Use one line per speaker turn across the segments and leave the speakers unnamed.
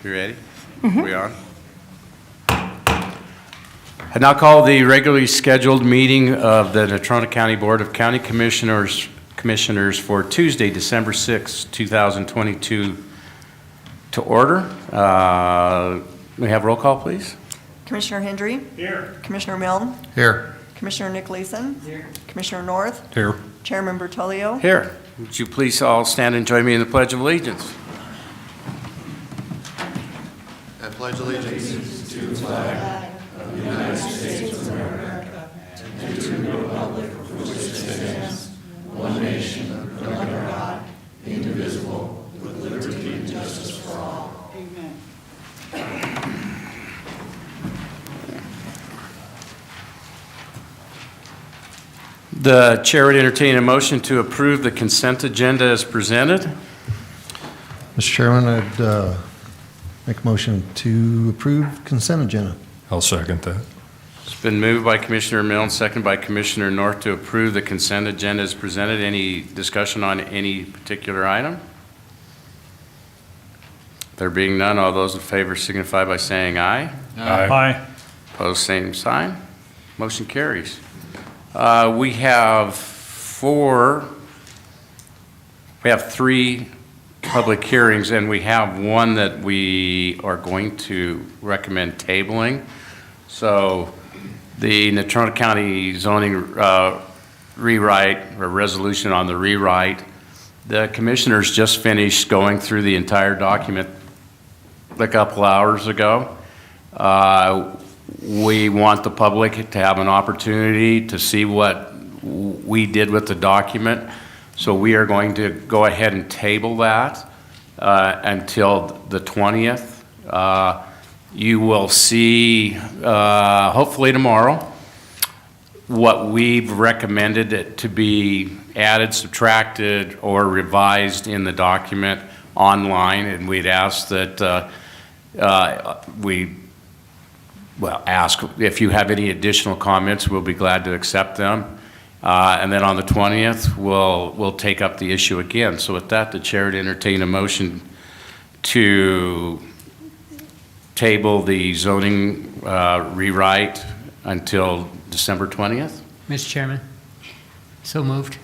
You ready? We on? I now call the regularly scheduled meeting of the Natrona County Board of County Commissioners for Tuesday, December 6, 2022 to order. We have roll call, please.
Commissioner Hendry?
Here.
Commissioner Milne?
Here.
Commissioner Nick Leeson?
Here.
Commissioner North?
Here.
Chairman Bertolio?
Here. Would you please all stand and join me in the Pledge of Allegiance?
I pledge allegiance to the flag of the United States of America and to the republic for which it stands, one nation, under God, indivisible, with liberty and justice for all.
Amen.
The chair would entertain a motion to approve the consent agenda as presented.
Mr. Chairman, I'd make a motion to approve consent agenda.
I'll second that.
It's been moved by Commissioner Milne, second by Commissioner North to approve the consent agenda as presented. Any discussion on any particular item? There being none, all those in favor signify by saying aye.
Aye.
Opposed, same sign. Motion carries. We have three public hearings, and we have one that we are going to recommend tabling. So the Natrona County zoning rewrite, or resolution on the rewrite, the commissioners just finished going through the entire document a couple hours ago. We want the public to have an opportunity to see what we did with the document. So we are going to go ahead and table that until the 20th. You will see, hopefully tomorrow, what we've recommended it to be added, subtracted, or revised in the document online. And we'd ask that ask if you have any additional comments. We'll be glad to accept them. And then on the 20th, we'll take up the issue again. So with that, the chair would entertain a motion to table the zoning rewrite until December 20th.
Mr. Chairman, so moved.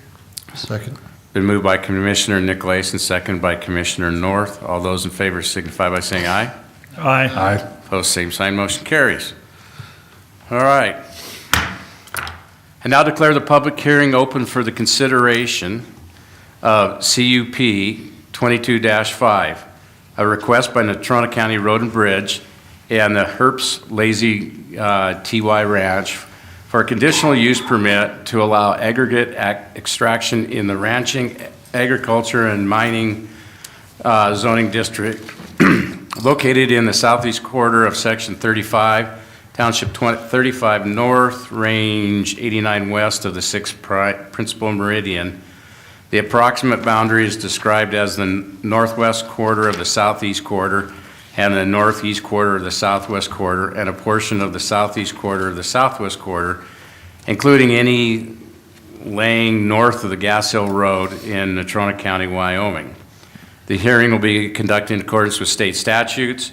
Second.
Been moved by Commissioner Nick Leeson, second by Commissioner North. All those in favor signify by saying aye.
Aye.
Aye.
Opposed, same sign, motion carries. All right. And now declare the public hearing open for the consideration of CUP 22-5, a request by Natrona County Road and Bridge and the Herps Lazy TY Ranch for a conditional use permit to allow aggregate extraction in the ranching, agriculture, and mining zoning district located in the southeast quarter of Section 35, Township 35 North, Range 89 West of the 6th Principal Meridian. The approximate boundary is described as the northwest quarter of the southeast quarter and the northeast quarter of the southwest quarter and a portion of the southeast quarter of the southwest quarter, including any laying north of the Gas Hill Road in Natrona County, Wyoming. The hearing will be conducted in accordance with state statutes,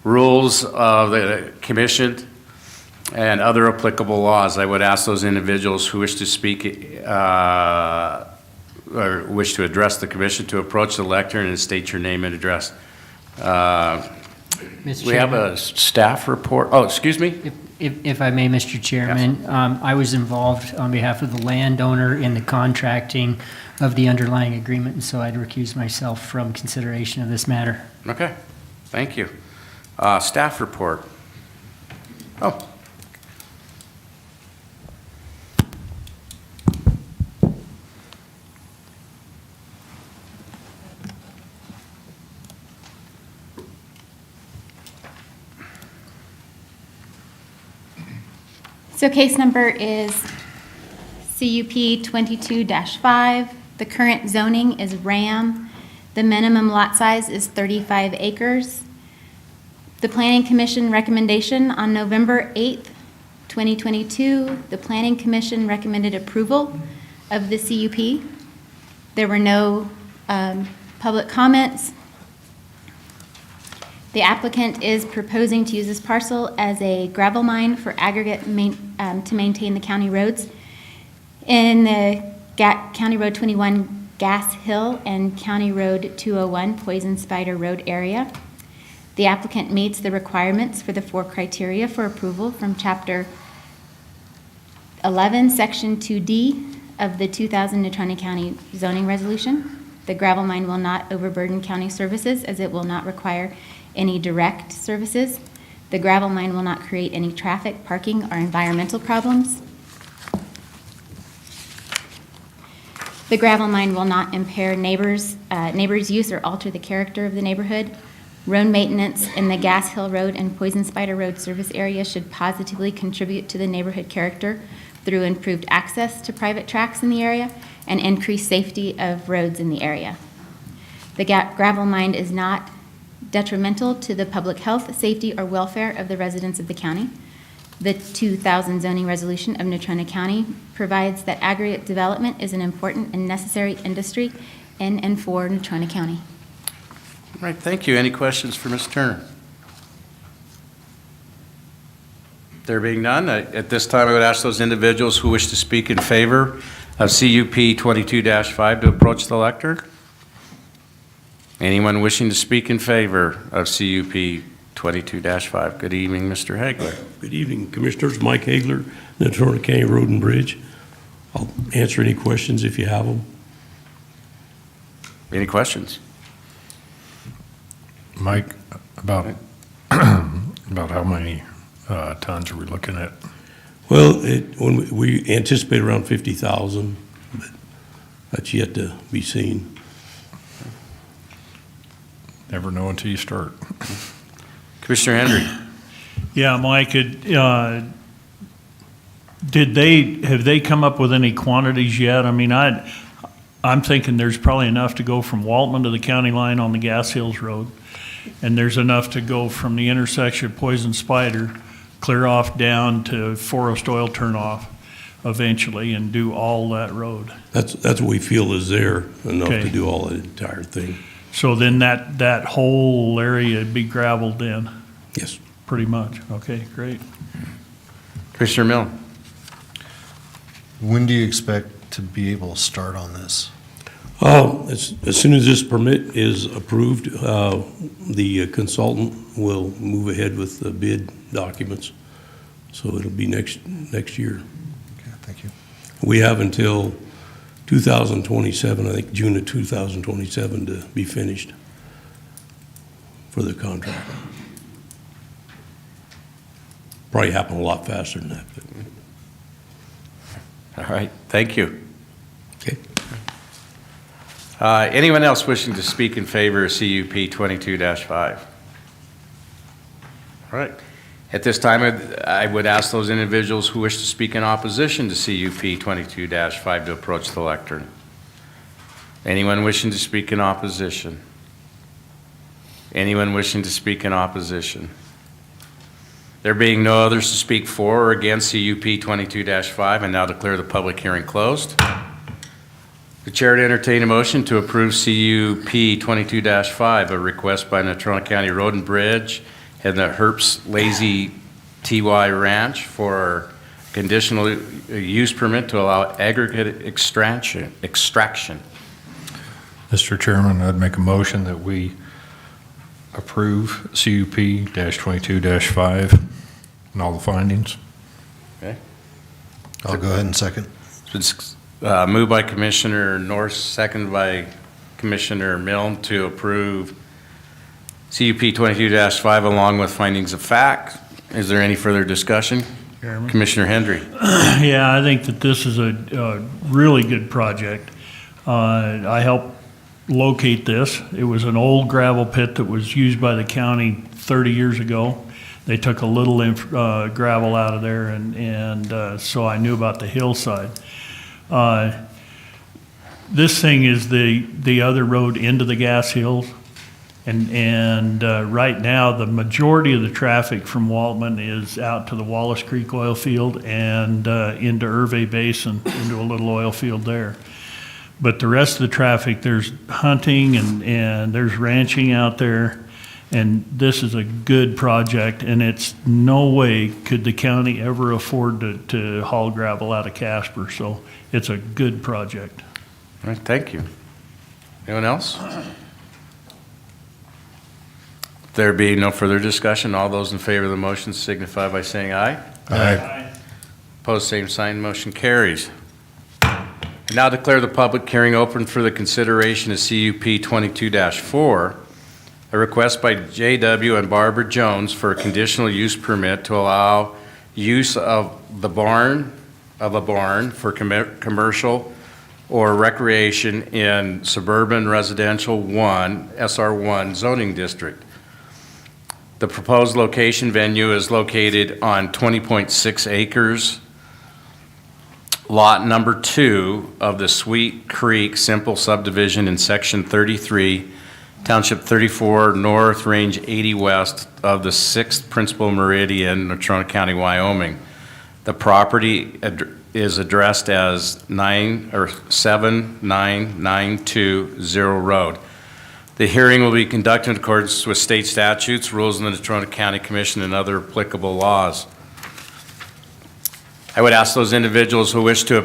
rules of the commission, and other applicable laws. I would ask those individuals who wish to speak or wish to address the commission to approach the lectern and state your name and address. We have a staff report. Oh, excuse me?
If I may, Mr. Chairman, I was involved on behalf of the landowner in the contracting of the underlying agreement, and so I'd recuse myself from consideration of this matter.
Okay, thank you. Staff report. Oh.
So case number is CUP 22-5. The current zoning is RAM. The minimum lot size is 35 acres. The Planning Commission recommendation on November 8th, 2022, the Planning Commission recommended approval of the CUP. There were no public comments, The applicant is proposing to use this parcel as a gravel mine for aggregate to maintain the county roads in the County Road 21 Gas Hill and County Road 201 Poison Spider Road area. The applicant meets the requirements for the 4 criteria for approval from Chapter 11, Section 2D of the 2000 Natrona County zoning resolution. The gravel mine will not overburden county services as it will not require any direct services. The gravel mine will not create any traffic, parking, or environmental problems. The gravel mine will not impair neighbors' use or alter the character of the neighborhood. Road maintenance in the Gas Hill Road and Poison Spider Road service area should positively contribute to the neighborhood character through improved access to private tracks in the area and increased safety of roads in the area. The gravel mine is not detrimental to the public health, safety, or welfare of the residents of the county. The 2000 zoning resolution of Natrona County provides that aggregate development is an important and necessary industry in and for Natrona County.
All right, thank you. Any questions for Ms. Turner? There being none, at this time I would ask those individuals who wish to speak in favor of CUP 22-5 to approach the lectern. Anyone wishing to speak in favor of CUP 22-5? Good evening, Mr. Hagler.
Good evening, Commissioners. Mike Hagler, Natrona County Road and Bridge. I'll answer any questions if you have them.
Any questions?
Mike, about about how many tons are we looking at?
Well, when we anticipate around 50,000, but that's yet to be seen.
Never know until you start.
Commissioner Henry.
Yeah, Mike, have they come up with any quantities yet? I mean, I'm thinking there's probably enough to go from Waltman to the county line on the Gas Hills Road. And there's enough to go from the intersection of Poison Spider, clear off down to Forest Oil turnoff eventually and do all that road.
That's what we feel is there enough
Okay.
to do all the entire thing.
So then that whole area would be gravelled in,
Yes.
pretty much. Okay, great.
Commissioner Milne.
When do you expect to be able to start on this?
As soon as this permit is approved, the consultant will move ahead with the bid documents. So it'll be next year.
Okay, thank you.
We have until 2027, I think June of 2027 to be finished for the contract. Probably happen a lot faster than that, but.
All right, thank you.
Okay.
Anyone else wishing to speak in favor of CUP 22-5? All right. At this time, I would ask those individuals who wish to speak in opposition to CUP 22-5 to approach the lectern. Anyone wishing to speak in opposition? Anyone wishing to speak in opposition? There being no others to speak for or against CUP 22-5, I now declare the public hearing closed. The chair to entertain a motion to approve CUP 22-5, a request by Natrona County Road and Bridge and the Herbst Lazy TY Ranch for conditional use permit to allow aggregate extraction.
Mr. Chairman, I'd make a motion that we approve CUP-22-5 and all the findings.
Okay.
I'll go ahead and second.
It's been moved by Commissioner Norris, seconded by Commissioner Milne to approve CUP 22-5 along with findings of fact. Is there any further discussion?
Chairman?
Commissioner Hendry.
Yeah, I think that this is a really good project. I helped locate this. It was an old gravel pit that was used by the county 30 years ago. They took a little gravel out of there, and so I knew about the hillside. This thing is the other road into the Gas Hills. And right now, the majority of the traffic from Waltman is out to the Wallace Creek oil field and into Irvay Basin, into a little oil field there. But the rest of the traffic, there's hunting and there's ranching out there. And this is a good project, and it's no way could the county ever afford to haul gravel out of Casper. So it's a good project.
All right, thank you. Anyone else? There being no further discussion, all those in favor of the motion signify by saying aye.
Aye.
Opposed, same sign, motion carries. I now declare the public hearing open for the consideration of CUP 22-4, a request by J.W. and Barbara Jones for a conditional use permit to allow use of a barn for commercial or recreation in suburban residential 1, SR1 zoning district. The proposed location venue is located on 20.6 acres, lot number 2 of the Sweet Creek Simple Subdivision in Section 33, Township 34 North, Range 80 West of the 6th Principal Meridian, Natrona County, Wyoming. The property is addressed as 79920 Road. The hearing will be conducted in accordance with state statutes, rules of the Natrona County Commission, and other applicable laws. I would ask those individuals who wish to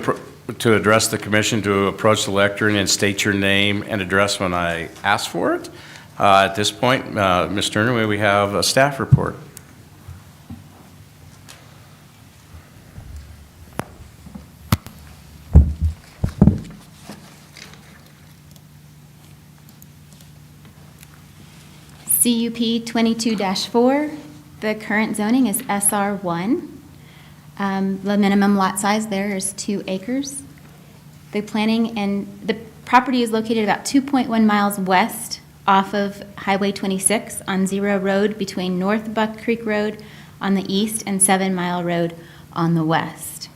address the commission to approach the lectern and state your name and address when I ask for it. At this point, Ms. Turner, may we have a staff report?
CUP 22-4, the current zoning is SR1. The minimum lot size there is 2 acres. The property is located about 2.1 miles west off of Highway 26 on Zero Road between North Buck Creek Road on the east and 7 Mile Road on the west.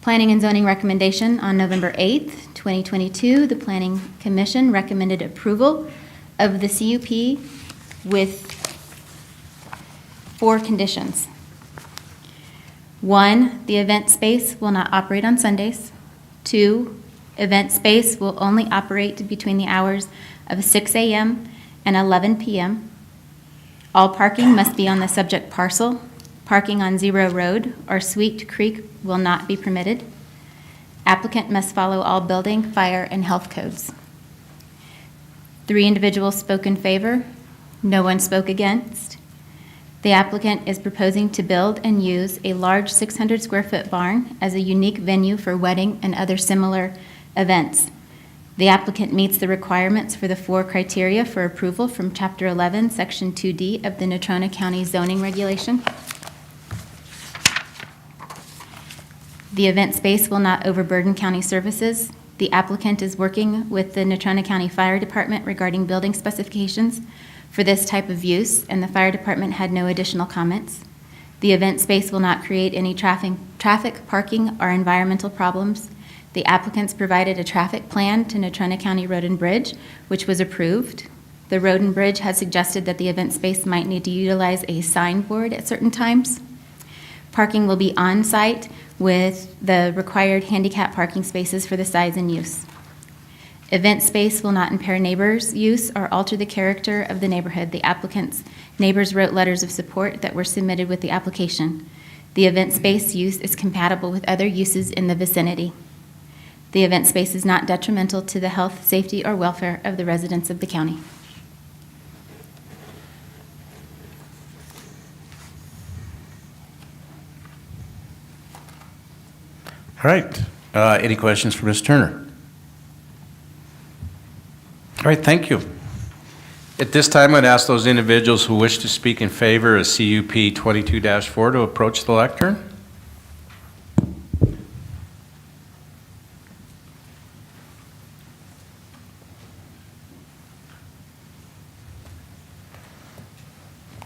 Planning and zoning recommendation on November 8th, 2022, the Planning Commission recommended approval of the CUP with 4 conditions. 1, the event space will not operate on Sundays. 2, event space will only operate between the hours of 6 a.m. and 11 p.m. All parking must be on the subject parcel. Parking on Zero Road or Sweet Creek will not be permitted. Applicant must follow all building, fire, and health codes. 3 individuals spoke in favor. No one spoke against. The applicant is proposing to build and use a large 600-square-foot barn as a unique venue for wedding and other similar events. The applicant meets the requirements for the 4 criteria for approval from Chapter 11, Section 2D of the Natrona County Zoning Regulation. The event space will not overburden county services. The applicant is working with the Natrona County Fire Department regarding building specifications for this type of use, and the fire department had no additional comments. The event space will not create any traffic, parking, or environmental problems. The applicants provided a traffic plan to Natrona County Road and Bridge, which was approved. The Road and Bridge had suggested that the event space might need to utilize a signboard at certain times. Parking will be on-site with the required handicap parking spaces for the size and use. Event space will not impair neighbors' use or alter the character of the neighborhood. The applicant's neighbors wrote letters of support that were submitted with the application. The event space use is compatible with other uses in the vicinity. The event space is not detrimental to the health, safety, or welfare of the residents of the county.
All right. Any questions for Ms. Turner? All right, thank you. At this time, I'd ask those individuals who wish to speak in favor of CUP 22-4 to approach the lectern.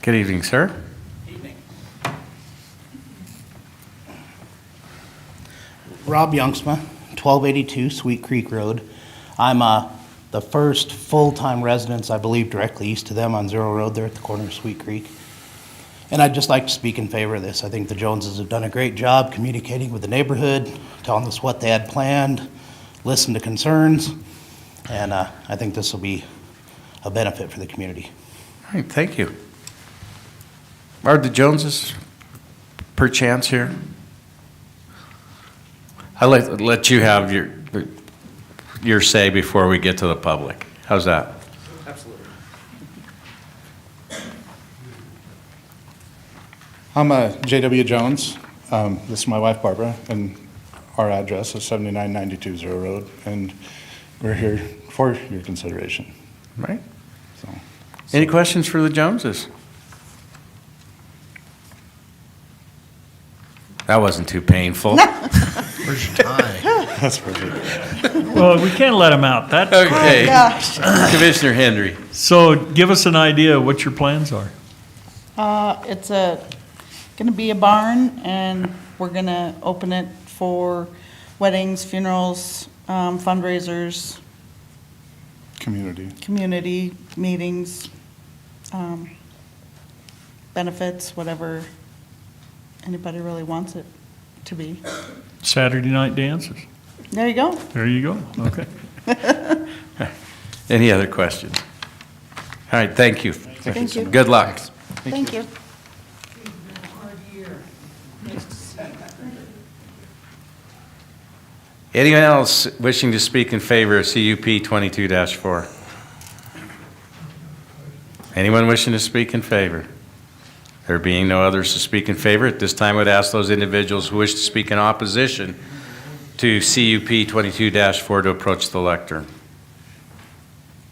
Good evening, sir.
Rob Youngsma, 1282 Sweet Creek Road. I'm the first full-time residence, I believe, directly east of them on Zero Road there at the corner of Sweet Creek. And I'd just like to speak in favor of this. I think the Joneses have done a great job communicating with the neighborhood, telling us what they had planned, listened to concerns, and I think this will be a benefit for the community.
All right, thank you. Are the Joneses perchance here? I'll let you have your say before we get to the public. How's that?
I'm J.W. Jones. This is my wife Barbara, and our address is 7992 Zero Road, and we're here for your consideration.
Right.
So,
Any questions for the Joneses? That wasn't too painful.
Where's your tie?
that's perfect.
Well, we can't let them out. That,
Okay.
Gosh.
Commissioner Henry.
so give us an idea of what your plans are.
It's gonna be a barn, and we're gonna open it for weddings, funerals, fundraisers,
Community.
community meetings, benefits, whatever anybody really wants it to be.
Saturday night dances.
There you go.
There you go. Okay.
Any other questions? All right, thank you.
Thank you.
Good luck.
Thank you.
Anyone else wishing to speak in favor of CUP 22-4? Anyone wishing to speak in favor? There being no others to speak in favor, at this time I would ask those individuals who wish to speak in opposition to CUP 22-4 to approach the lectern.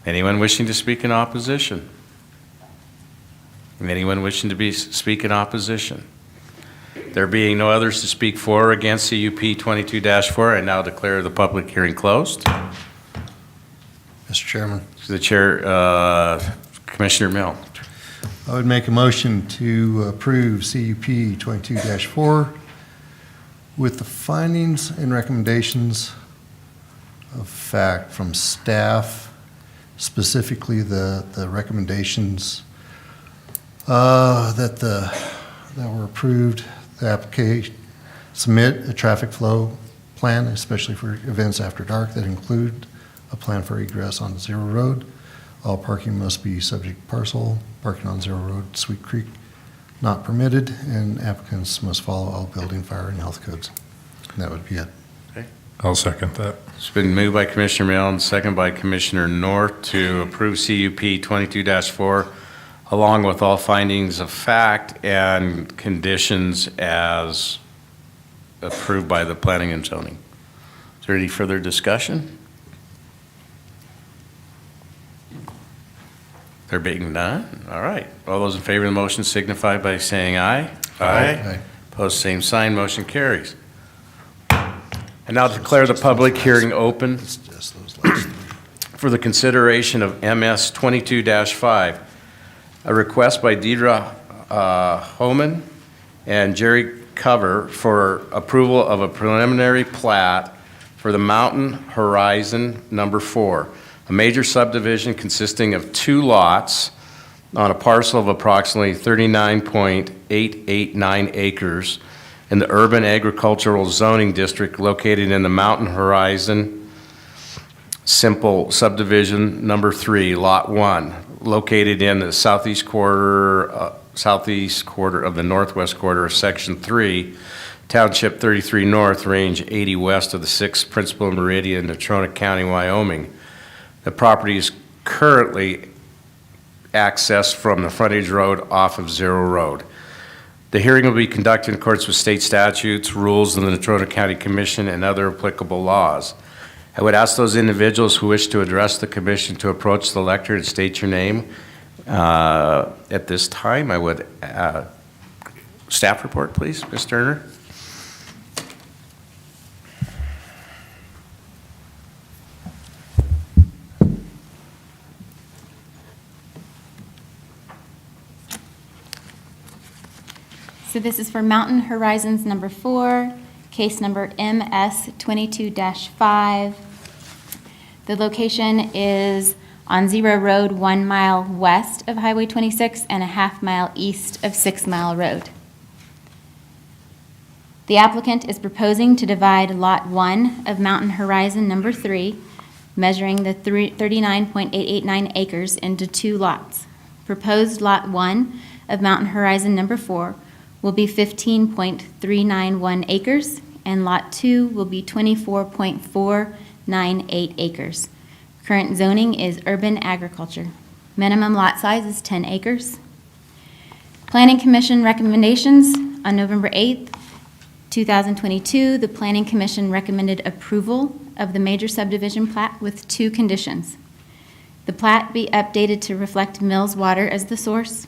Anyone wishing to speak in opposition? Anyone wishing to speak in opposition? There being no others to speak for or against CUP 22-4, I now declare the public hearing closed.
Mr. Chairman,
To the chair, Commissioner Mill.
I would make a motion to approve CUP 22-4 with the findings and recommendations of fact from staff, specifically the recommendations that were approved. The application, submit a traffic flow plan, especially for events after dark that include a plan for egress on Zero Road. All parking must be subject parcel. Parking on Zero Road, Sweet Creek, not permitted, and applicants must follow all building, fire, and health codes. And that would be it.
I'll second that.
It's been moved by Commissioner Mill and second by Commissioner North to approve CUP 22-4 along with all findings of fact and conditions as approved by the Planning and Zoning. Is there any further discussion? There being none? All right. All those in favor of the motion signify by saying aye.
Aye.
Opposed, same sign. Motion carries. And now declare the public hearing open
It's just those last three.
for the consideration of MS 22-5, a request by Deidre Homan and Jerry Cover for approval of a preliminary plat for the Mountain Horizon Number 4, a major subdivision consisting of 2 lots on a parcel of approximately 39.889 acres in the urban agricultural zoning district located in the Mountain Horizon Simple Subdivision Number 3, Lot 1, located in the southeast quarter of the northwest quarter of Section 3, Township 33 North, Range 80 west of the 6th Principal Meridian, Natrona County, Wyoming. The property is currently accessed from the frontage road off of Zero Road. The hearing will be conducted in accordance with state statutes, rules of the Natrona County Commission, and other applicable laws. I would ask those individuals who wish to address the commission to approach the lectern and state your name. At this time, I would, staff report, please, Ms. Turner.
So this is for Mountain Horizons Number 4, case number MS 22-5. The location is on Zero Road, 1 mile west of Highway 26 and a half mile east of 6 Mile Road. The applicant is proposing to divide Lot 1 of Mountain Horizon Number 3, measuring the 39.889 acres into 2 lots. Proposed Lot 1 of Mountain Horizon Number 4 will be 15.391 acres, and Lot 2 will be 24.498 acres. Current zoning is urban agriculture. Minimum lot size is 10 acres. Planning Commission recommendations. On November 8th, 2022, the Planning Commission recommended approval of the major subdivision plat with 2 conditions. The plat be updated to reflect Mills Water as the source.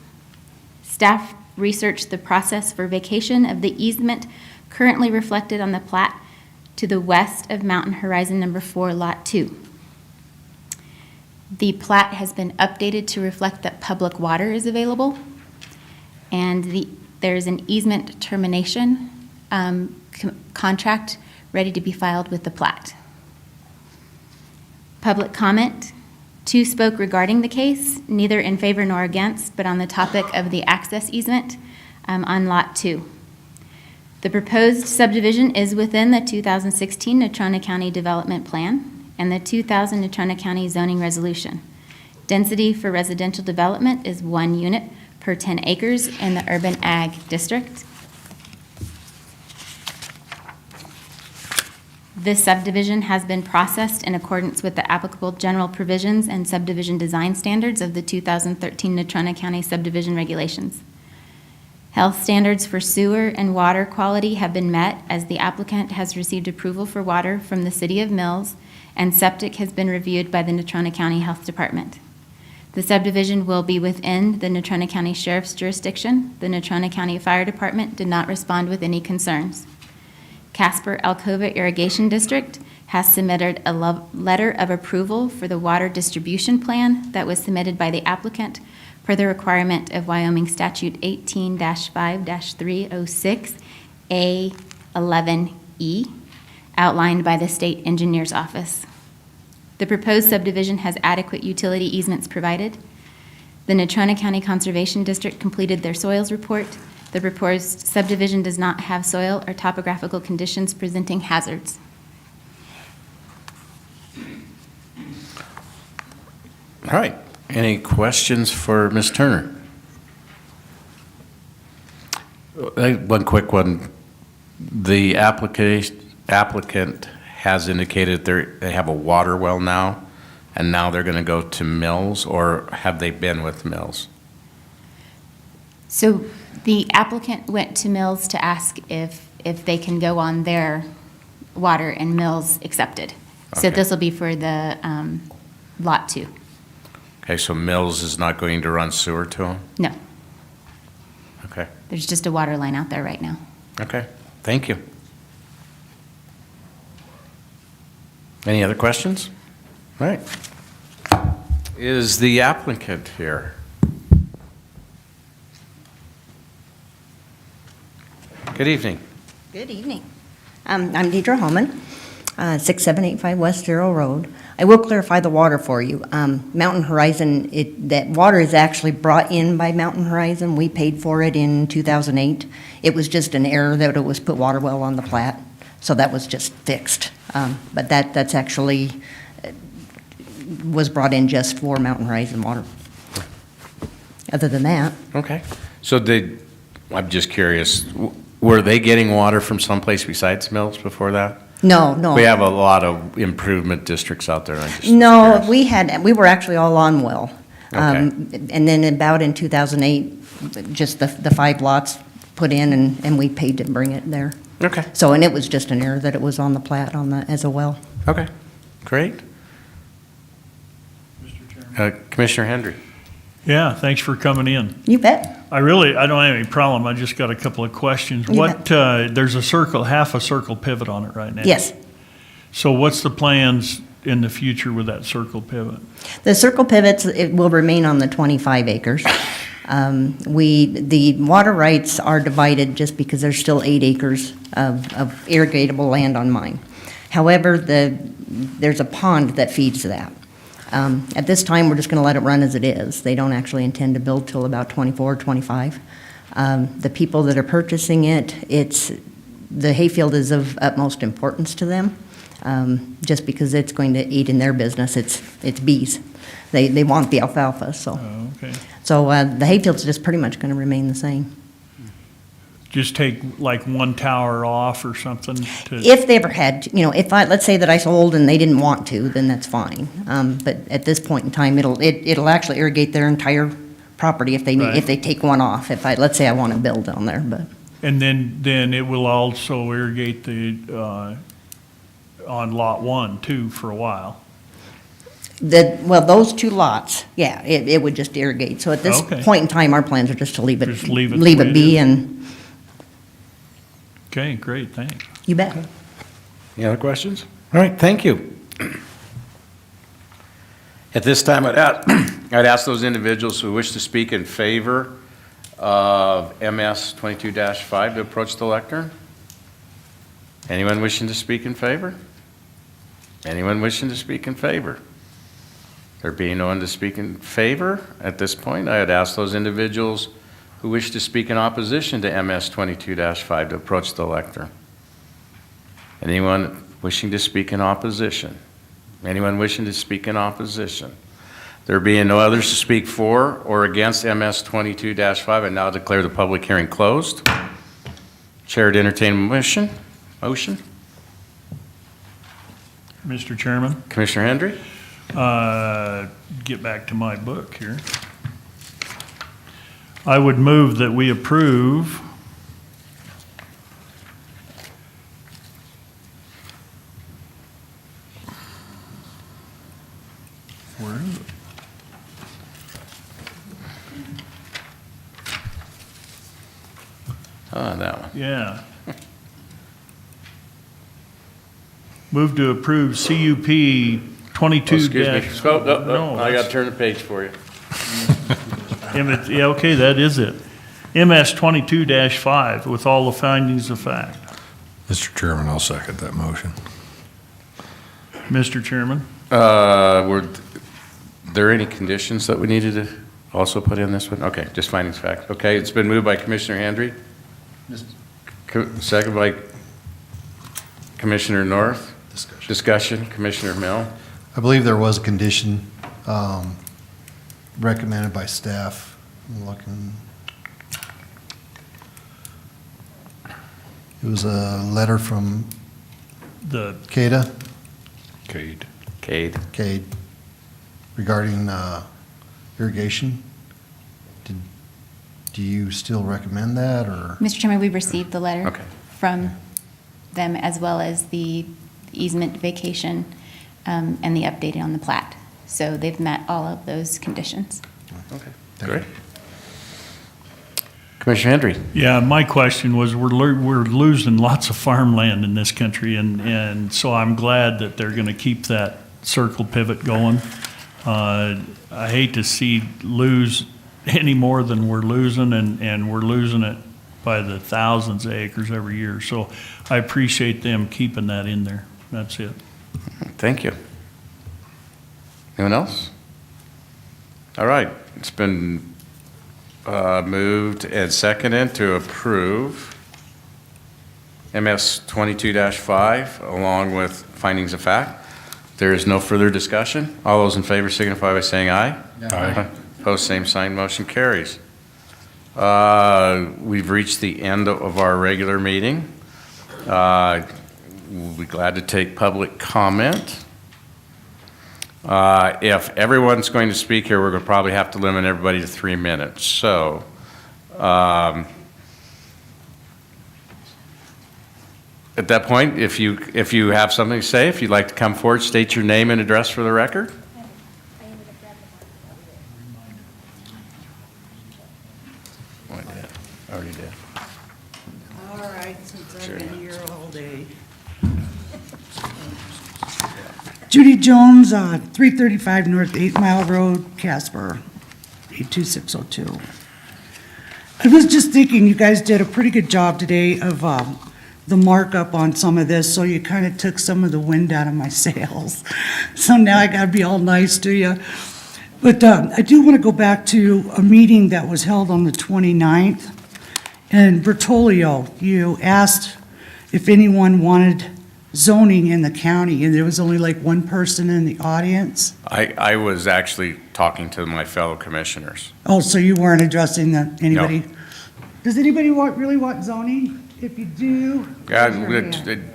Staff researched the process for vacation of the easement currently reflected on the plat to the west of Mountain Horizon Number 4, Lot 2. The plat has been updated to reflect that public water is available, and there's an easement termination contract ready to be filed with the plat. Public comment. 2 spoke regarding the case, neither in favor nor against, but on the topic of the access easement on Lot 2. The proposed subdivision is within the 2016 Natrona County Development Plan and the 2000 Natrona County Zoning Resolution. Density for residential development is 1 unit per 10 acres in the Urban Ag District. This subdivision has been processed in accordance with the applicable general provisions and subdivision design standards of the 2013 Natrona County Subdivision Regulations. Health standards for sewer and water quality have been met as the applicant has received approval for water from the City of Mills, and septic has been reviewed by the Natrona County Health Department. The subdivision will be within the Natrona County Sheriff's jurisdiction. The Natrona County Fire Department did not respond with any concerns. Casper Alcova Irrigation District has submitted a letter of approval for the water distribution plan that was submitted by the applicant per the requirement of Wyoming Statute 18-5-306A11E, outlined by the State Engineer's Office. The proposed subdivision has adequate utility easements provided. The Natrona County Conservation District completed their soils report. The proposed subdivision does not have soil or topographical conditions presenting hazards.
All right. Any questions for Ms. Turner? One quick one. The applicant has indicated they have a water well now, and now they're going to go to Mills, or have they been with Mills?
So the applicant went to Mills to ask if they can go on their water, and Mills accepted. So
Okay.
this will be for the Lot 2.
Okay, so Mills is not going to run sewer to them?
No,
Okay,
there's just a water line out there right now.
okay, thank you. Any other questions? All right. Is the applicant here? Good evening.
Good evening. I'm Deidre Holman, 6785 West Zero Road. I will clarify the water for you. Mountain Horizon, that water is actually brought in by Mountain Horizon. We paid for it in 2008. It was just an error that it was put water well on the plat, so that was just fixed. But that's actually was brought in just for Mountain Horizon water. Other than that,
Okay. So I'm just curious, were they getting water from someplace besides Mills before that?
no.
We have a lot of improvement districts out there. I'm just
No,
curious.
we were actually all on well.
Okay.
And then about in 2008, just the 5 lots put in, and we paid to bring it there.
Okay,
So, and it was just an error that it was on the plat as a well.
okay, great. Commissioner Hendry?
Yeah, thanks for coming in.
You bet.
I don't have any problem, I just got a couple of questions.
You
There's half a circle pivot on it right now.
Yes.
So what's the plans in the future with that circle pivot?
The circle pivots, it will remain on the 25 acres. The water rights are divided just because there's still 8 acres of irrigatable land on mine. However, there's a pond that feeds that. At this time, we're just going to let it run as it is. They don't actually intend to build till about 24, 25. The people that are purchasing it, the hayfield is of utmost importance to them. just because it's going to eat in their business. It's bees. They want the alfalfa, so.
Oh, okay.
So the hayfield's just pretty much going to remain the same.
Just take like one tower off or something to,
If they ever had, let's say that I sold and they didn't want to, then that's fine. But at this point in time, it'll actually irrigate their entire property if
Right.
if they take one off. Let's say I want to build on there, but.
and then it will also irrigate the, on lot 1 too for a while.
Those two lots, yeah, it would just irrigate. So at this
Okay.
point in time, our plans are just to leave it,
Just leave it the
leave
way
it
it
be,
is.
and
Okay, great, thanks.
you bet.
Any other questions? All right, thank you. At this time, I'd ask those individuals who wish to speak in favor of MS 22-5 to approach the lectern. Anyone wishing to speak in favor? Anyone wishing to speak in favor? There being no one to speak in favor, at this point, I'd ask those individuals who wish to speak in opposition to MS 22-5 to approach the lectern. Anyone wishing to speak in opposition? Anyone wishing to speak in opposition? There being no others to speak for or against MS 22-5, I now declare the public hearing closed. Chair to entertain a motion.
Mr. Chairman,
Commissioner Hendry?
get back to my book here. I would move that we approve where is it?
That one.
Yeah. Move to approve CUP 22
Excuse me.
dash.
No, I got to turn the page for you.
Yeah, okay, that is it. MS 22-5 with all the findings of fact.
Mr. Chairman, I'll second that motion.
Mr. Chairman?
Were there any conditions that we needed to also put in this one? Okay, just findings of fact. Okay, it's been moved by Commissioner Hendry. Second by Commissioner North. Discussion, Commissioner Mill.
I believe there was a condition recommended by staff. I'm looking. It was a letter from
The,
CADA,
Cade.
Cade.
regarding irrigation. Do you still recommend that, or?
Mr. Chairman, we received the letter
Okay.
from them as well as the easement vacation and the update on the plat. So they've met all of those conditions.
Okay, great. Commissioner Hendry.
yeah, my question was, we're losing lots of farmland in this country, and so I'm glad that they're going to keep that circle pivot going. I hate to see lose any more than we're losing, and we're losing it by the thousands of acres every year. So I appreciate them keeping that in there. That's it.
Thank you. Anyone else? All right, it's been moved and seconded to approve MS 22-5 along with findings of fact. There is no further discussion. All those in favor signify by saying aye.
Aye.
Opposed, same sign, motion carries. We've reached the end of our regular meeting. We'll be glad to take public comment. If everyone's going to speak here, we're going to probably have to limit everybody to 3 minutes. So, at that point, if you have something to say, if you'd like to come forward, state your name and address for the record. Oh, I did. I already did.
All right, since I've been here all day. Judy Jones, 335 North 8 Mile Road, Casper, 82602. I was just thinking, you guys did a pretty good job today of the markup on some of this, so you kind of took some of the wind out of my sails. So now I got to be all nice to you. But I do want to go back to a meeting that was held on the 29th. And Bertolio, you asked if anyone wanted zoning in the county, and there was only like one person in the audience?
I was actually talking to my fellow commissioners.
Oh, so you weren't addressing anybody? Does anybody really want zoning? If you do, raise your hand.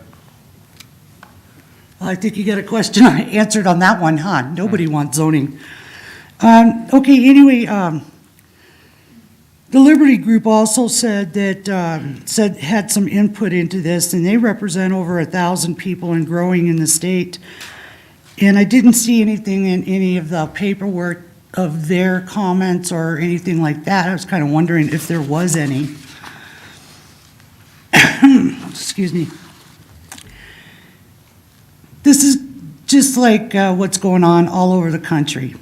I think you got a question answered on that one, huh? Nobody wants zoning. Okay, anyway, the Liberty Group also said that, had some input into this, and they represent over 1,000 people and growing in the state. And I didn't see anything in any of the paperwork of their comments or anything like that. I was kind of wondering if there was any. Excuse me. This is just like what's going on all over the country.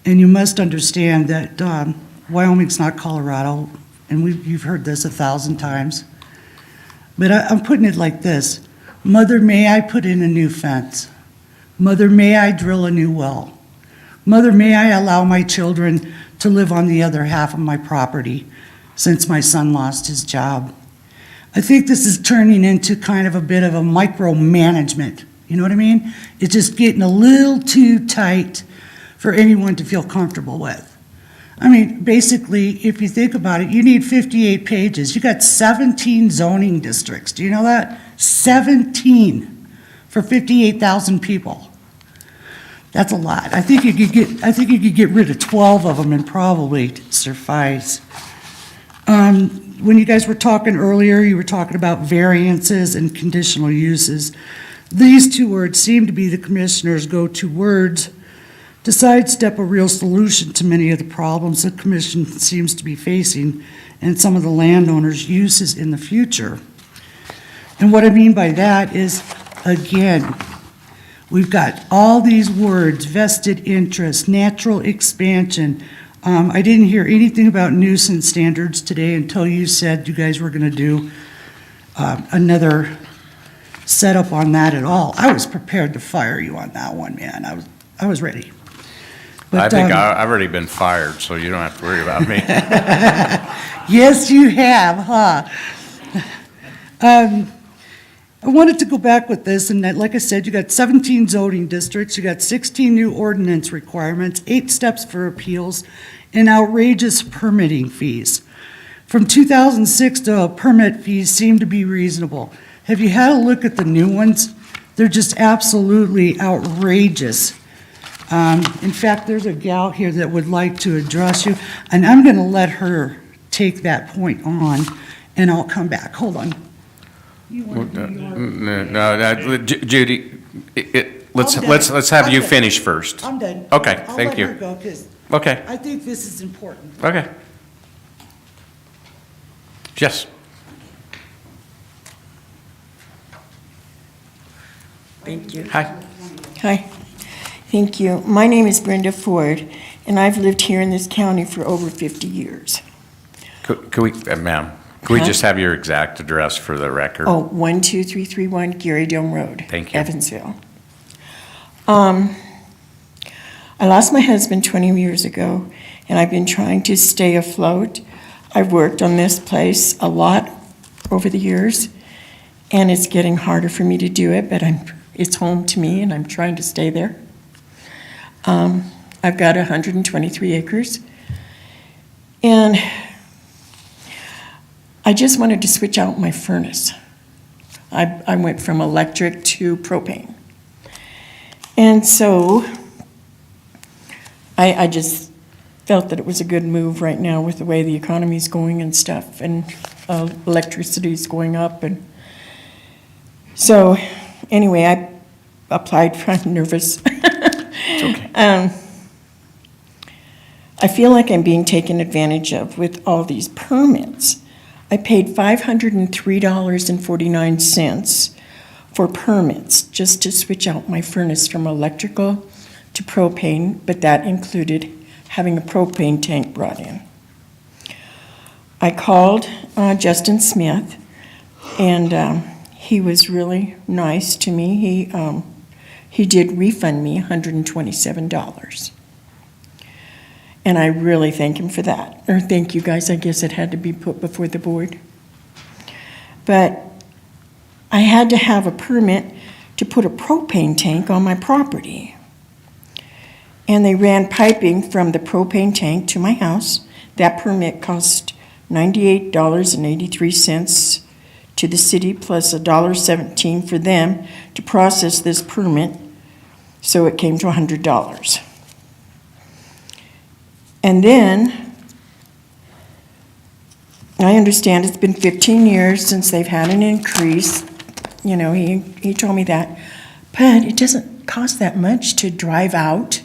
And you must understand that Wyoming's not Colorado, and you've heard this 1,000 times. But I'm putting it like this. Mother, may I put in a new fence? Mother, may I drill a new well? Mother, may I allow my children to live on the other half of my property since my son lost his job? I think this is turning into kind of a bit of a micromanagement. You know what I mean? It's just getting a little too tight for anyone to feel comfortable with. I mean, basically, if you think about it, you need 58 pages. You got 17 zoning districts. Do you know that? 17 for 58,000 people. That's a lot. I think you could get rid of 12 of them and probably suffice. When you guys were talking earlier, you were talking about variances and conditional uses. These two words seem to be the commissioner's go-to words to sidestep a real solution to many of the problems the commission seems to be facing and some of the landowners' uses in the future. And what I mean by that is, again, we've got all these words: vested interest, natural expansion. I didn't hear anything about nuisance standards today until you said you guys were going to do another setup on that at all. I was prepared to fire you on that one, man. I was ready. But,
I think I've already been fired, so you don't have to worry about me.
Yes, you have, huh? I wanted to go back with this, and that, like I said, you got 17 zoning districts, you got 16 new ordinance requirements, 8 steps for appeals, and outrageous permitting fees. From 2006, the permit fees seem to be reasonable. Have you had a look at the new ones? They're just absolutely outrageous. In fact, there's a gal here that would like to address you, and I'm going to let her take that point on, and I'll come back. Hold on.
Judy, let's have you finish first.
I'm done.
Okay, thank you.
I'll let her go, 'cause
Okay,
I think this is important.
okay. Yes.
Thank you.
Hi.
Hi. Thank you. My name is Brenda Ford, and I've lived here in this county for over 50 years.
Could we, ma'am, could we
Huh?
just have your exact address for the record?
Oh, 12331 Gary Dome Road.
Thank you.
Evansville. I lost my husband 20 years ago, and I've been trying to stay afloat. I've worked on this place a lot over the years, and it's getting harder for me to do it, but it's home to me, and I'm trying to stay there. I've got 123 acres, and I just wanted to switch out my furnace. I went from electric to propane. And so I just felt that it was a good move right now with the way the economy's going and stuff, and electricity's going up. And so anyway, I applied for, I'm nervous.
It's okay.
I feel like I'm being taken advantage of with all these permits. I paid $503.49 for permits just to switch out my furnace from electrical to propane, but that included having a propane tank brought in. I called Justin Smith, and he was really nice to me. He did refund me $127. And I really thank him for that. Or thank you guys, I guess it had to be put before the board. But I had to have a permit to put a propane tank on my property. And they ran piping from the propane tank to my house. That permit cost $98.83 to the city, plus $1.17 for them to process this permit, so it came to $100. And then, I understand it's been 15 years since they've had an increase. You know, he told me that. But it doesn't cost that much to drive out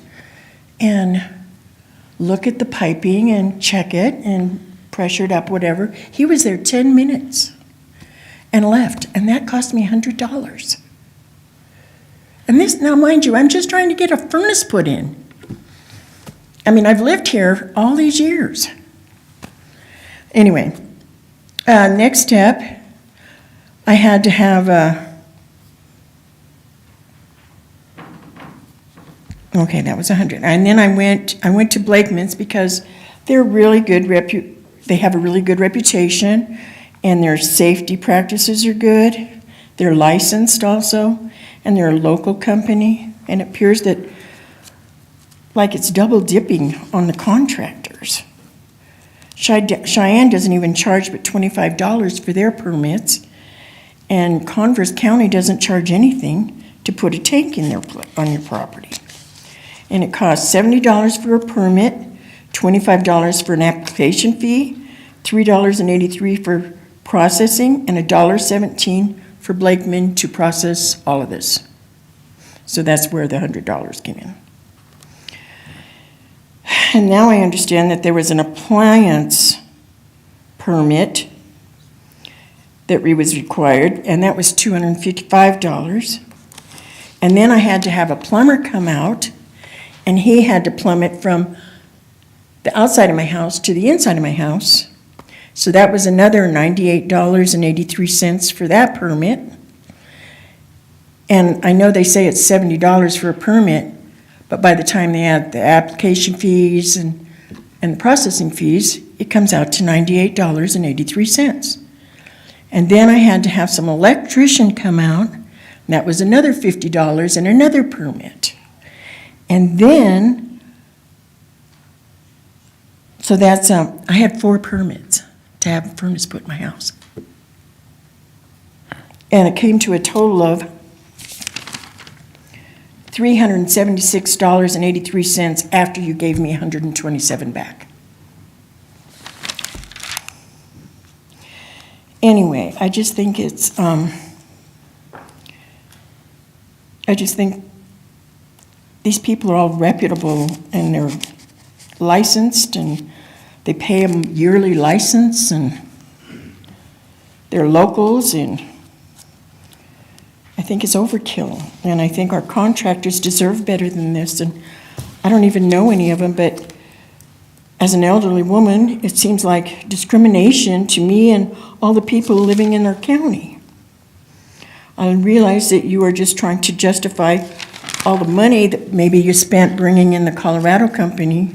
and look at the piping and check it and pressure it up, whatever. He was there 10 minutes and left, and that cost me $100. And this, now mind you, I'm just trying to get a furnace put in. I mean, I've lived here all these years. Anyway, next step, I had to have okay, that was 100. And then I went to Blakeman's because they're really good they have a really good reputation, and their safety practices are good. They're licensed also, and they're a local company, and it appears that like it's double dipping on the contractors. Cheyenne doesn't even charge but $25 for their permits, and Converse County doesn't charge anything to put a tank in on your property. And it costs $70 for a permit, $25 for an application fee, $3.83 for processing, and $1.17 for Blakeman to process all of this. So that's where the $100 came in. And now I understand that there was an appliance permit that was required, and that was $255. And then I had to have a plumber come out, and he had to plumb it from the outside of my house to the inside of my house. So that was another $98.83 for that permit. And I know they say it's $70 for a permit, but by the time they add the application fees and the processing fees, it comes out to $98.83. And then I had to have some electrician come out, and that was another $50 and another permit. And then, so that's, I had 4 permits to have a furnace put in my house. And it came to a total of $376.83 after you gave me $127 back. Anyway, I just think it's, I just think these people are all reputable, and they're licensed, and they pay them yearly license, and they're locals, and I think it's overkill. And I think our contractors deserve better than this. And I don't even know any of them, but as an elderly woman, it seems like discrimination to me and all the people living in our county. I realize that you are just trying to justify all the money that maybe you spent bringing in the Colorado company.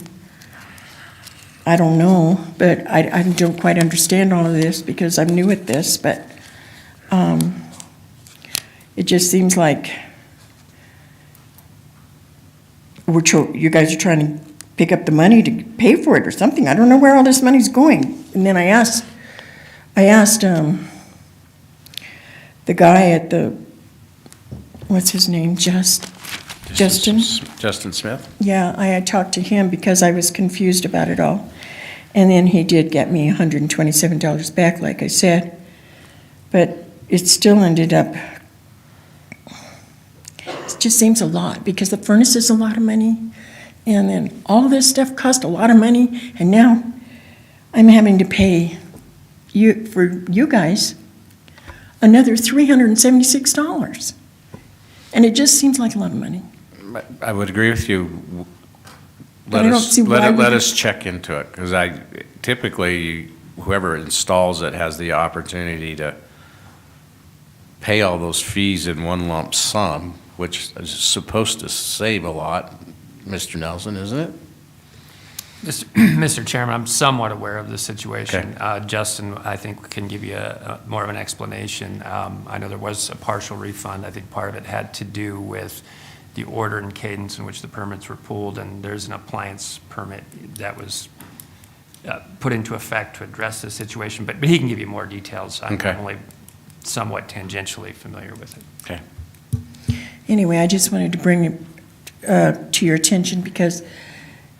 I don't know, but I don't quite understand all of this because I'm new at this, but it just seems like you guys are trying to pick up the money to pay for it or something. I don't know where all this money's going. And then I asked the guy at the, what's his name, Justin?
Justin Smith?
Yeah, I had talked to him because I was confused about it all. And then he did get me $127 back, like I said. But it still ended up, it just seems a lot because the furnace is a lot of money. And then all this stuff cost a lot of money. And now I'm having to pay for you guys another $376. And it just seems like a lot of money.
I would agree with you.
But I don't see why we
Let
have-
us check into it, because typically, whoever installs it has the opportunity to pay all those fees in one lump sum, which is supposed to save a lot, Mr. Nelson, isn't it?
Mr. Chairman, I'm somewhat aware of the situation. Justin, I think, can give you more of an explanation. I know there was a partial refund. I think part of it had to do with the order and cadence in which the permits were pulled, and there's an appliance permit that was put into effect to address this situation, but he can give you more details. I'm only somewhat tangentially familiar with it.
Okay.
Anyway, I just wanted to bring it to your attention because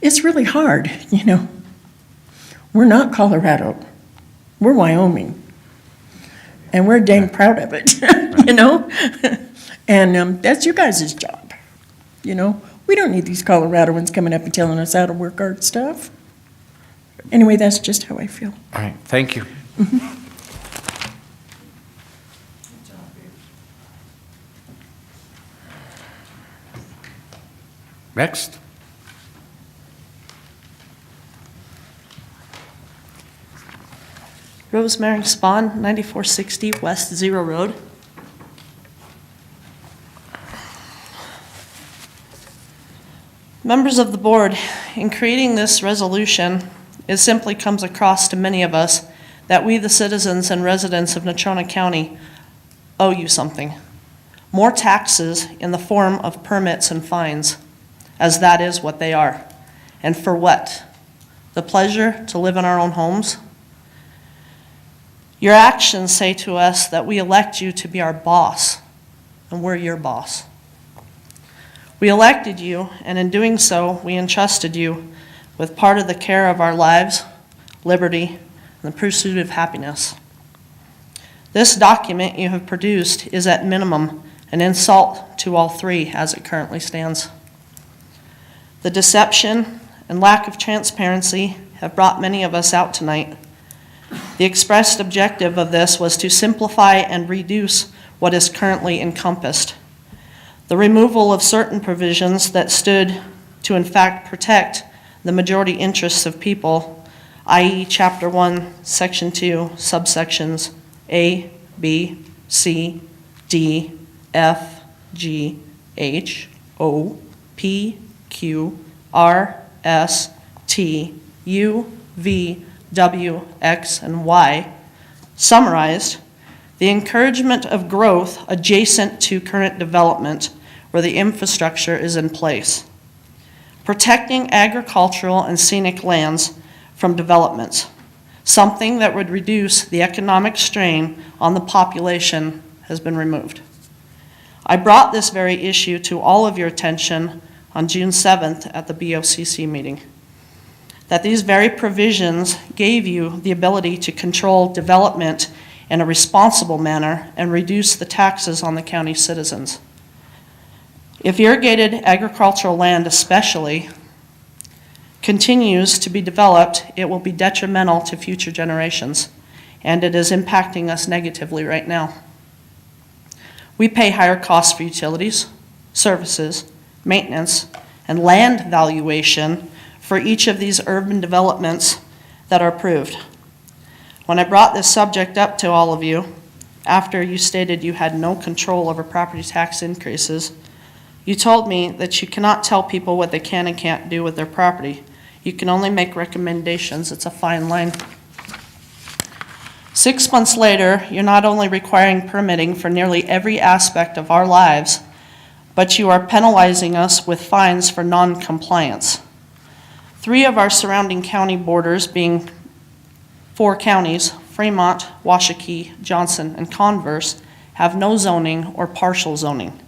it's really hard, you know. We're not Colorado. We're Wyoming. And we're dang proud of it, you know. And that's your guys' job, you know. We don't need these Coloradoans coming up and telling us how to work our stuff. Anyway, that's just how I feel.
All right, thank you. Next.
Rosemary Spahn, 9460 West Zero Road. Members of the board, in creating this resolution, it simply comes across to many of us that we, the citizens and residents of Natrona County, owe you something. More taxes in the form of permits and fines, as that is what they are. And for what? The pleasure to live in our own homes? Your actions say to us that we elect you to be our boss, and we're your boss. We elected you, and in doing so, we entrusted you with part of the care of our lives, liberty, and the pursuit of happiness. This document you have produced is at minimum an insult to all three as it currently stands. The deception and lack of transparency have brought many of us out tonight. The expressed objective of this was to simplify and reduce what is currently encompassed. The removal of certain provisions that stood to in fact protect the majority interests of people, i.e. Chapter 1, Section 2, subsections A, B, C, D, F, G, H, O, P, Q, R, S, T, U, V, W, X, and Y. Summarized, the encouragement of growth adjacent to current development where the infrastructure is in place. Protecting agricultural and scenic lands from developments, something that would reduce the economic strain on the population, has been removed. I brought this very issue to all of your attention on June 7th at the BOCC meeting, that these very provisions gave you the ability to control development in a responsible manner and reduce the taxes on the county citizens. If irrigated agricultural land especially continues to be developed, it will be detrimental to future generations, and it is impacting us negatively right now. We pay higher costs for utilities, services, maintenance, and land valuation for each of these urban developments that are approved. When I brought this subject up to all of you, after you stated you had no control over property tax increases, you told me that you cannot tell people what they can and can't do with their property. You can only make recommendations. It's a fine line. 6 months later, you're not only requiring permitting for nearly every aspect of our lives, but you are penalizing us with fines for non-compliance. 3 of our surrounding county borders, being 4 counties, Fremont, Washakie, Johnson, and Converse, have no zoning or partial zoning.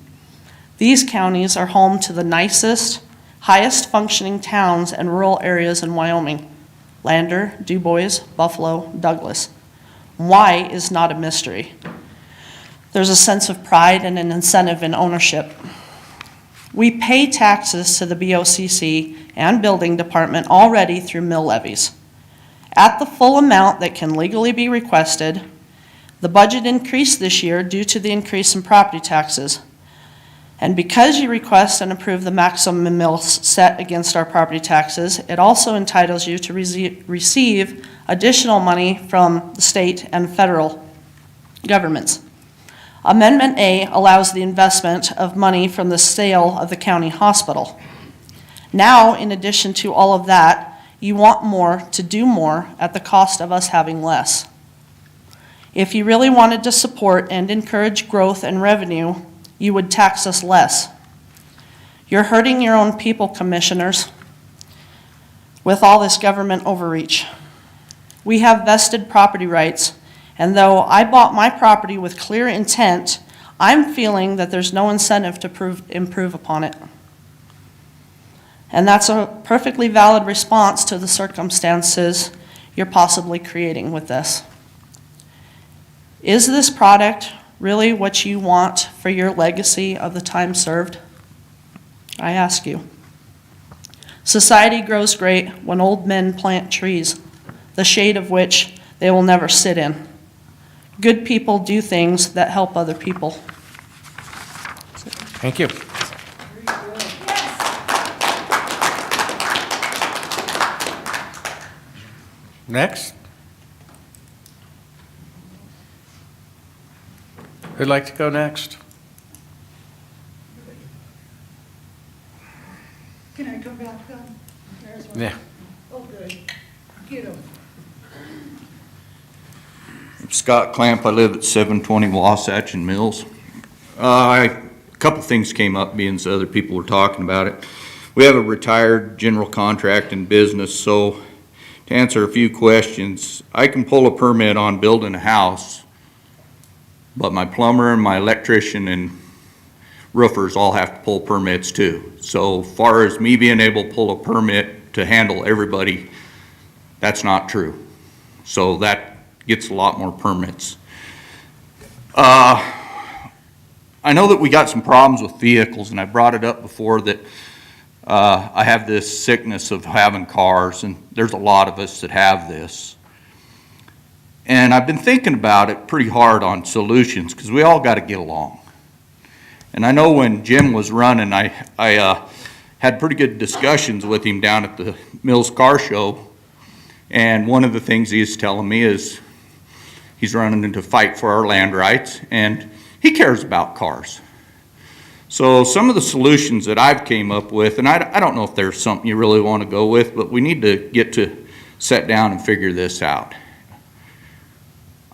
These counties are home to the nicest, highest functioning towns and rural areas in Wyoming: Lander, DuBois, Buffalo, Douglas. Why is not a mystery. There's a sense of pride and an incentive in ownership. We pay taxes to the BOCC and building department already through mill levies. At the full amount that can legally be requested, the budget increased this year due to the increase in property taxes. And because you request and approve the maximum mills set against our property taxes, it also entitles you to receive additional money from the state and federal governments. Amendment A allows the investment of money from the sale of the county hospital. Now, in addition to all of that, you want more to do more at the cost of us having less. If you really wanted to support and encourage growth and revenue, you would tax us less. You're hurting your own people, commissioners, with all this government overreach. We have vested property rights, and though I bought my property with clear intent, I'm feeling that there's no incentive to improve upon it. And that's a perfectly valid response to the circumstances you're possibly creating with this. Is this product really what you want for your legacy of the time served? I ask you. Society grows great when old men plant trees, the shade of which they will never sit in. Good people do things that help other people.
Thank you. Next. Who'd like to go next?
Can I come back then? There's one.
Yeah.
Oh, good. Get him.
Scott Clamp, I live at 720 Wasatch and Mills. A couple things came up being so other people were talking about it. We have a retired general contracting business, so to answer a few questions, I can pull a permit on building a house, but my plumber and my electrician and roofers all have to pull permits too. So far as me being able to pull a permit to handle everybody, that's not true. So that gets a lot more permits. I know that we got some problems with vehicles, and I brought it up before that I have this sickness of having cars, and there's a lot of us that have this. And I've been thinking about it pretty hard on solutions, because we all got to get along. And I know when Jim was running, I had pretty good discussions with him down at the Mills Car Show, and one of the things he is telling me is he's running into fight for our land rights, and he cares about cars. So some of the solutions that I've came up with, and I don't know if there's something you really want to go with, but we need to get to sit down and figure this out.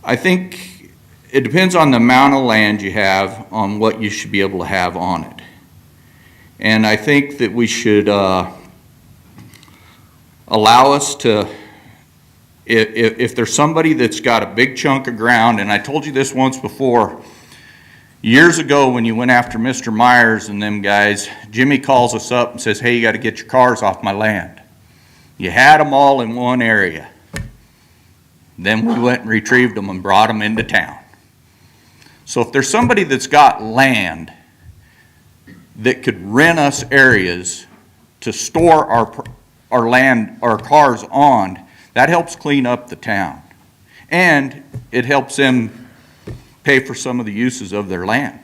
I think it depends on the amount of land you have on what you should be able to have on it. And I think that we should allow us to, if there's somebody that's got a big chunk of ground, and I told you this once before, years ago when you went after Mr. Myers and them guys, Jimmy calls us up and says, hey, you got to get your cars off my land. You had them all in one area. Then we went and retrieved them and brought them into town. So if there's somebody that's got land that could rent us areas to store our land, our cars on, that helps clean up the town. And it helps them pay for some of the uses of their land.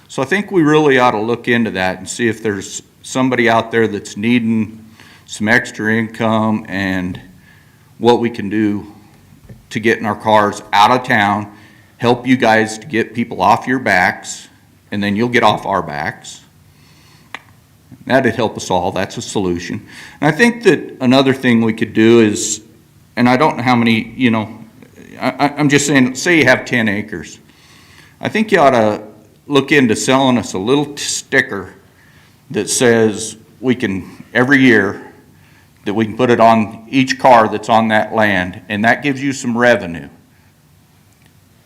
So I think we really ought to look into that and see if there's somebody out there that's needing some extra income and what we can do to getting our cars out of town, help you guys to get people off your backs, and then you'll get off our backs. That'd help us all. That's a solution. And I think that another thing we could do is, and I don't know how many, I'm just saying, say you have 10 acres. I think you ought to look into selling us a little sticker that says we can, every year, that we can put it on each car that's on that land, and that gives you some revenue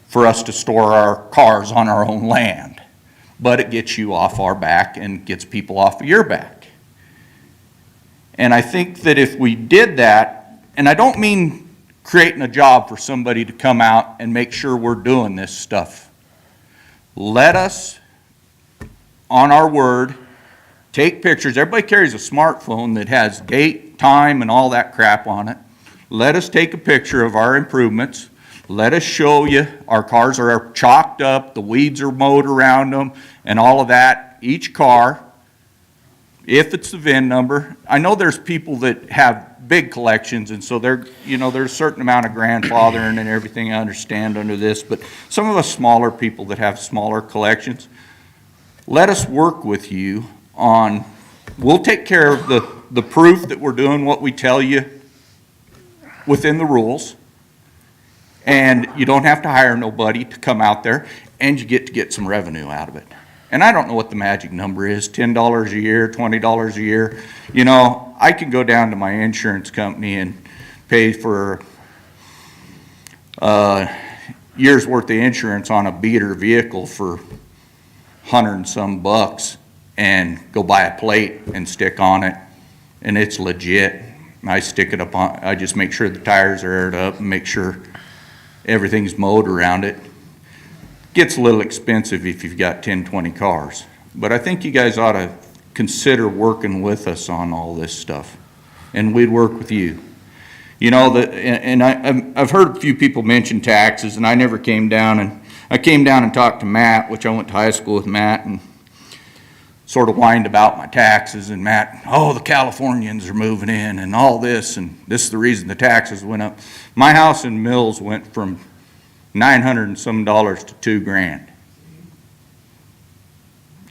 for us to store our cars on our own land. But it gets you off our back and gets people off of your back. And I think that if we did that, and I don't mean creating a job for somebody to come out and make sure we're doing this stuff. Let us, on our word, take pictures. Everybody carries a smartphone that has date, time, and all that crap on it. Let us take a picture of our improvements. Let us show you our cars are chalked up, the weeds are mowed around them, and all of that. Each car, if it's the VIN number. I know there's people that have big collections, and so there's a certain amount of grandfathering and everything I understand under this, but some of us smaller people that have smaller collections, let us work with you on, we'll take care of the the proof that we're doing what we tell you within the rules, and you don't have to hire nobody to come out there, and you get to get some revenue out of it. And I don't know what the magic number is, $10 a year, $20 a year. You know, I can go down to my insurance company and pay for year's worth of insurance on a beater vehicle for $100 and some bucks and go buy a plate and stick on it, and it's legit. I stick it up on, I just make sure the tires are aired up and make sure everything's mowed around it. Gets a little expensive if you've got 10, 20 cars. But I think you guys ought to consider working with us on all this stuff, and we'd work with you. You know, I've heard a few people mention taxes, and I never came down, and I came down and talked to Matt, which I went to high school with Matt, and sort of whined about my taxes, and Matt, oh, the Californians are moving in and all this, and this is the reason the taxes went up. My house in Mills went from $900 and some dollars to $2,000.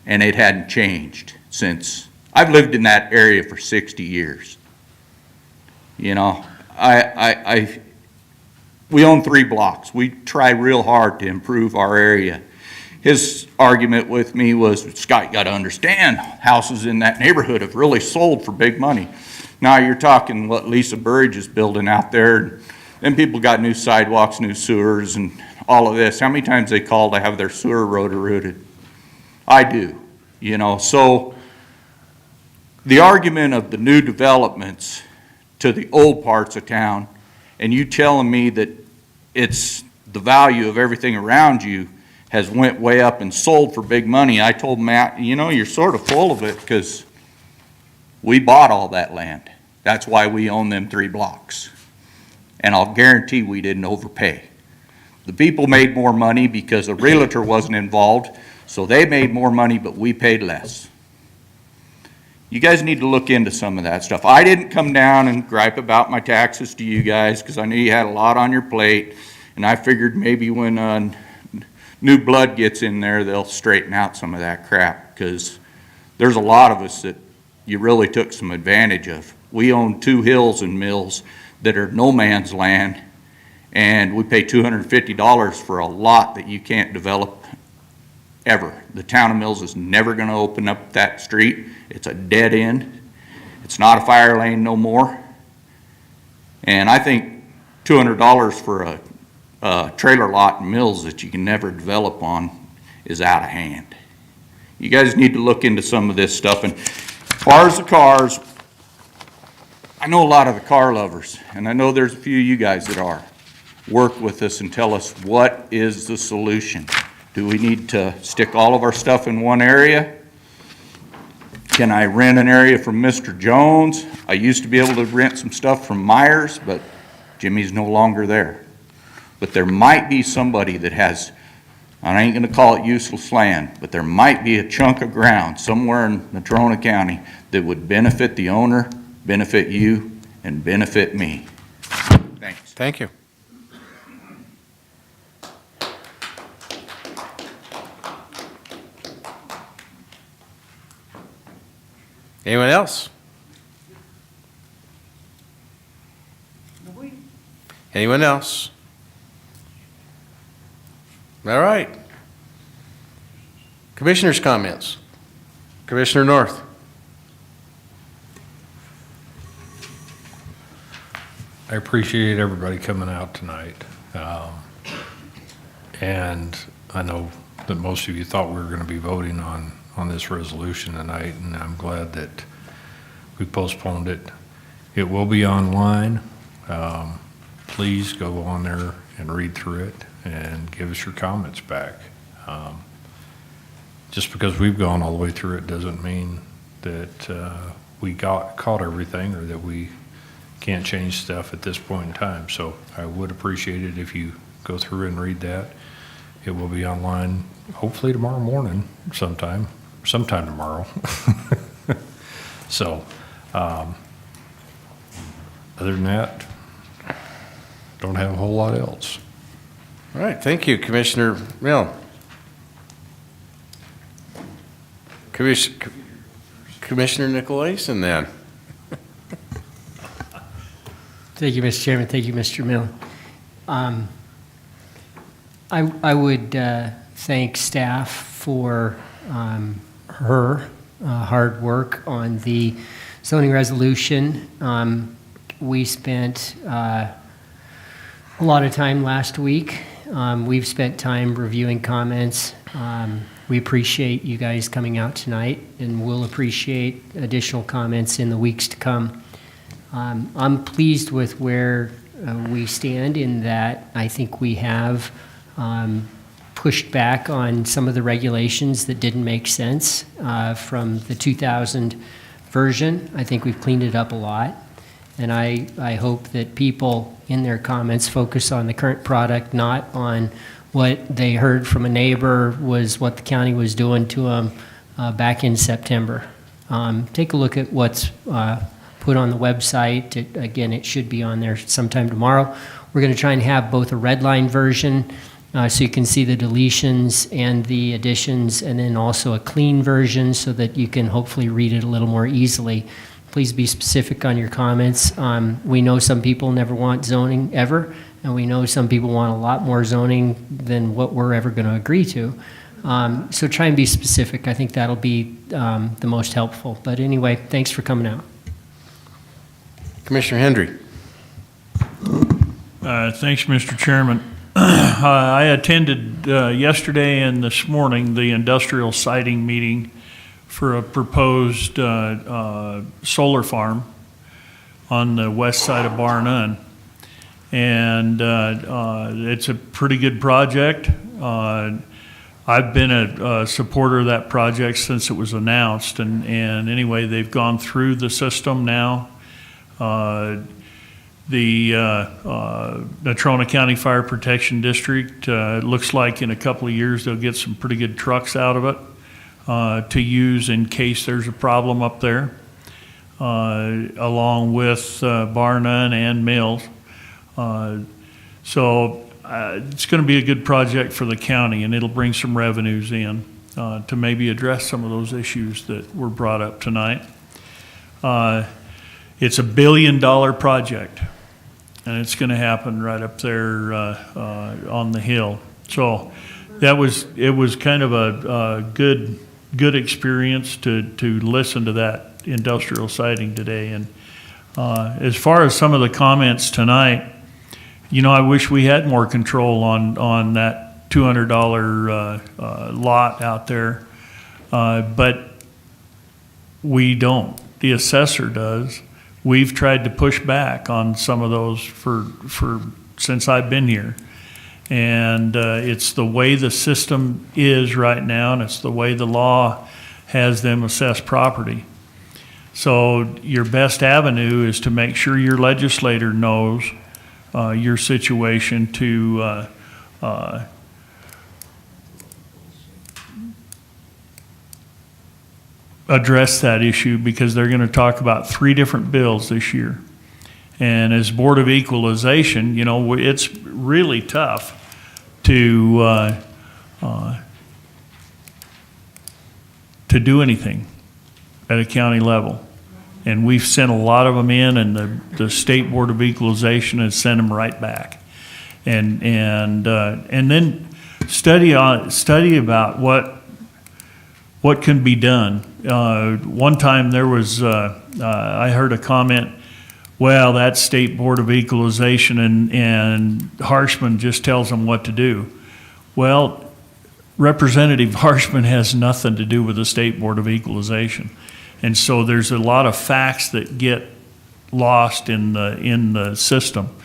And it hadn't changed since. I've lived in that area for 60 years. You know, we own 3 blocks. We try real hard to improve our area. His argument with me was, Scott, you got to understand, houses in that neighborhood have really sold for big money. Now you're talking what Lisa Burridge is building out there. Then people got new sidewalks, new sewers, and all of this. How many times they call to have their sewer rotor-rooted? I do, you know. So the argument of the new developments to the old parts of town, and you telling me that it's the value of everything around you has went way up and sold for big money. I told Matt, you know, you're sort of full of it because we bought all that land. That's why we own them 3 blocks. And I'll guarantee we didn't overpay. The people made more money because a realtor wasn't involved, so they made more money, but we paid less. You guys need to look into some of that stuff. I didn't come down and gripe about my taxes to you guys because I knew you had a lot on your plate, and I figured maybe when new blood gets in there, they'll straighten out some of that crap, because there's a lot of us that you really took some advantage of. We own 2 hills in Mills that are no man's land, and we pay $250 for a lot that you can't develop ever. The town of Mills is never going to open up that street. It's a dead end. It's not a fire lane no more. And I think $200 for a trailer lot in Mills that you can never develop on is out of hand. You guys need to look into some of this stuff. And as far as the cars, I know a lot of the car lovers, and I know there's a few of you guys that are. Work with us and tell us what is the solution. Do we need to stick all of our stuff in one area? Can I rent an area from Mr. Jones? I used to be able to rent some stuff from Myers, but Jimmy's no longer there. But there might be somebody that has, I ain't going to call it useless land, but there might be a chunk of ground somewhere in Natrona County that would benefit the owner, benefit you, and benefit me. Thanks.
Thank you. Anyone else? Anyone else? All right. Commissioners' comments. Commissioner North.
I appreciate everybody coming out tonight. And I know that most of you thought we were going to be voting on this resolution tonight, and I'm glad that we postponed it. It will be online. Please go on there and read through it and give us your comments back. Just because we've gone all the way through it doesn't mean that we caught everything, or that we can't change stuff at this point in time. So I would appreciate it if you go through and read that. It will be online hopefully tomorrow morning sometime tomorrow. So other than that, don't have a whole lot else.
All right, thank you, Commissioner Milne. Commissioner Nicolason then.
Thank you, Mr. Chairman. Thank you, Mr. Mill. I would thank staff for her hard work on the zoning resolution. We spent a lot of time last week. We've spent time reviewing comments. We appreciate you guys coming out tonight, and we'll appreciate additional comments in the weeks to come. I'm pleased with where we stand in that I think we have pushed back on some of the regulations that didn't make sense from the 2000 version. I think we've cleaned it up a lot. And I hope that people in their comments focus on the current product, not on what they heard from a neighbor was what the county was doing to them back in September. Take a look at what's put on the website. Again, it should be on there sometime tomorrow. We're going to try and have both a red line version so you can see the deletions and the additions, and then also a clean version so that you can hopefully read it a little more easily. Please be specific on your comments. We know some people never want zoning ever, and we know some people want a lot more zoning than what we're ever going to agree to. So try and be specific. I think that'll be the most helpful. But anyway, thanks for coming out.
Commissioner Hendry.
Thanks, Mr. Chairman. I attended yesterday and this morning the industrial siting meeting for a proposed solar farm on the west side of Bar None. And it's a pretty good project. I've been a supporter of that project since it was announced. And anyway, they've gone through the system now. The Natrona County Fire Protection District, looks like in a couple of years they'll get some pretty good trucks out of it to use in case there's a problem up there, along with Bar None and Mills. So it's going to be a good project for the county, and it'll bring some revenues in to maybe address some of those issues that were brought up tonight. It's $1 billion project, and it's going to happen right up there on the hill. So it was kind of a good experience to listen to that industrial siting today. And as far as some of the comments tonight, I wish we had more control on that $200 lot out there, but we don't. The assessor does. We've tried to push back on some of those since I've been here. And it's the way the system is right now, and it's the way the law has them assess property. So your best avenue is to make sure your legislator knows your situation to address that issue, because they're going to talk about 3 different bills this year. And as Board of Equalization, it's really tough to do anything at a county level. And we've sent a lot of them in, and the State Board of Equalization has sent them right back. And then study about what can be done. One time there was, I heard a comment, well, that's State Board of Equalization and Harshman just tells them what to do. Well, Representative Harshman has nothing to do with the State Board of Equalization. And so there's a lot of facts that get lost in the system.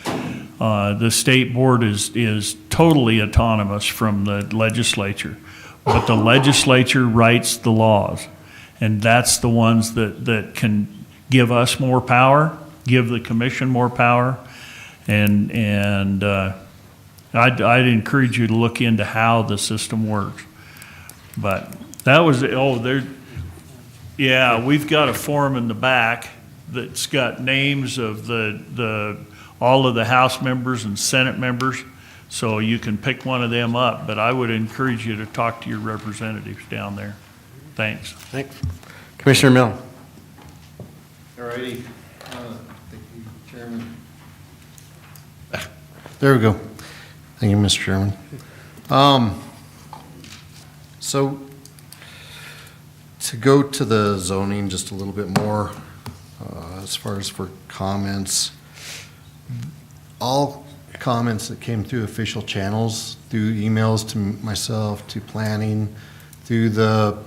The State Board is totally autonomous from the legislature, but the legislature writes the laws. And that's the ones that can give us more power, give the commission more power, and I'd encourage you to look into how the system works. But that was we've got a form in the back that's got names of all of the House members and Senate members, so you can pick one of them up. But I would encourage you to talk to your representatives down there. Thanks.
Thanks. Commissioner Mill.
All righty. Thank you, Chairman.
There we go. Thank you, Mr. Chairman. So to go to the zoning just a little bit more, as far as for comments, all comments that came through official channels, through emails to myself, to planning, through the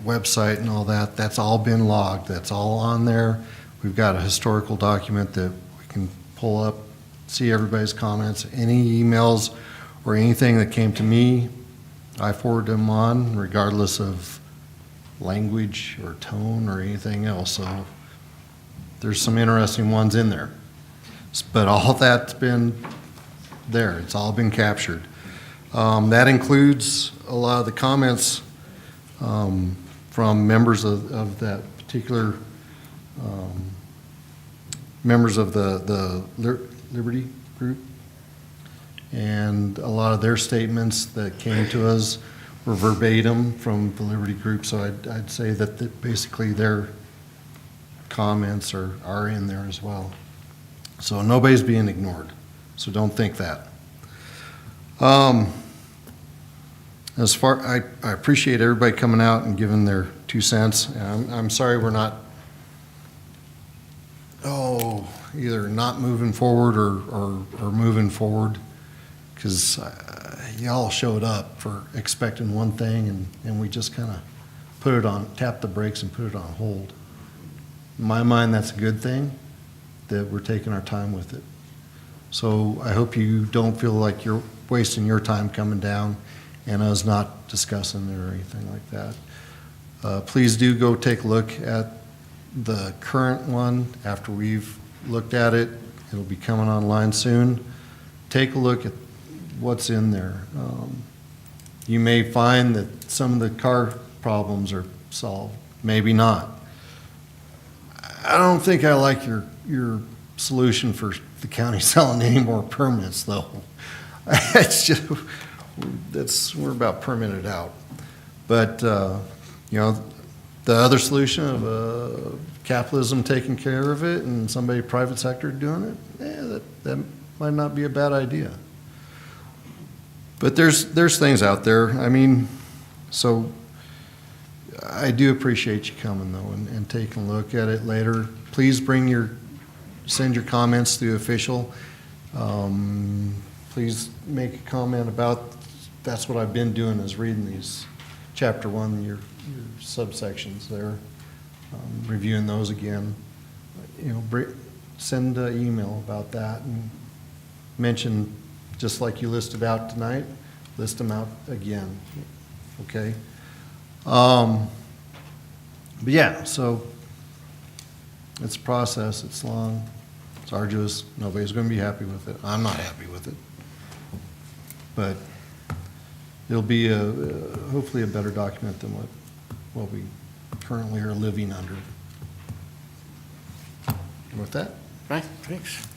website and all that, that's all been logged. That's all on there. We've got a historical document that we can pull up, see everybody's comments. Any emails or anything that came to me, I forward them on regardless of language or tone or anything else. So there's some interesting ones in there. But all that's been there. It's all been captured. That includes a lot of the comments from members of that particular, members of the Liberty Group. And a lot of their statements that came to us were verbatim from the Liberty Group. So I'd say that basically their comments are in there as well. So nobody's being ignored. So don't think that. As far, I appreciate everybody coming out and giving their 2 cents. I'm sorry we're not, either not moving forward or moving forward, because y'all showed up for expecting one thing and we just kind of put it on, tapped the brakes and put it on hold. In my mind, that's a good thing, that we're taking our time with it. So I hope you don't feel like you're wasting your time coming down and us not discussing it or anything like that. Please do go take a look at the current one after we've looked at it. It'll be coming online soon. Take a look at what's in there. You may find that some of the car problems are solved, maybe not. I don't think I like your solution for the county selling any more permits, though. It's just, we're about permitted out. But, you know, the other solution of capitalism taking care of it and somebody private sector doing it, that might not be a bad idea. But there's things out there. I mean, so I do appreciate you coming, though, and taking a look at it later. Please send your comments through official. Please make a comment about, that's what I've been doing, is reading these chapter 1, your subsections there, reviewing those again. You know, send an email about that and mention, just like you listed out tonight, list them out again, okay? But yeah, so it's a process, it's long, it's arduous, nobody's gonna be happy with it. I'm not happy with it. But it'll be hopefully a better document than what we currently are living under. And with that,
Right, thanks.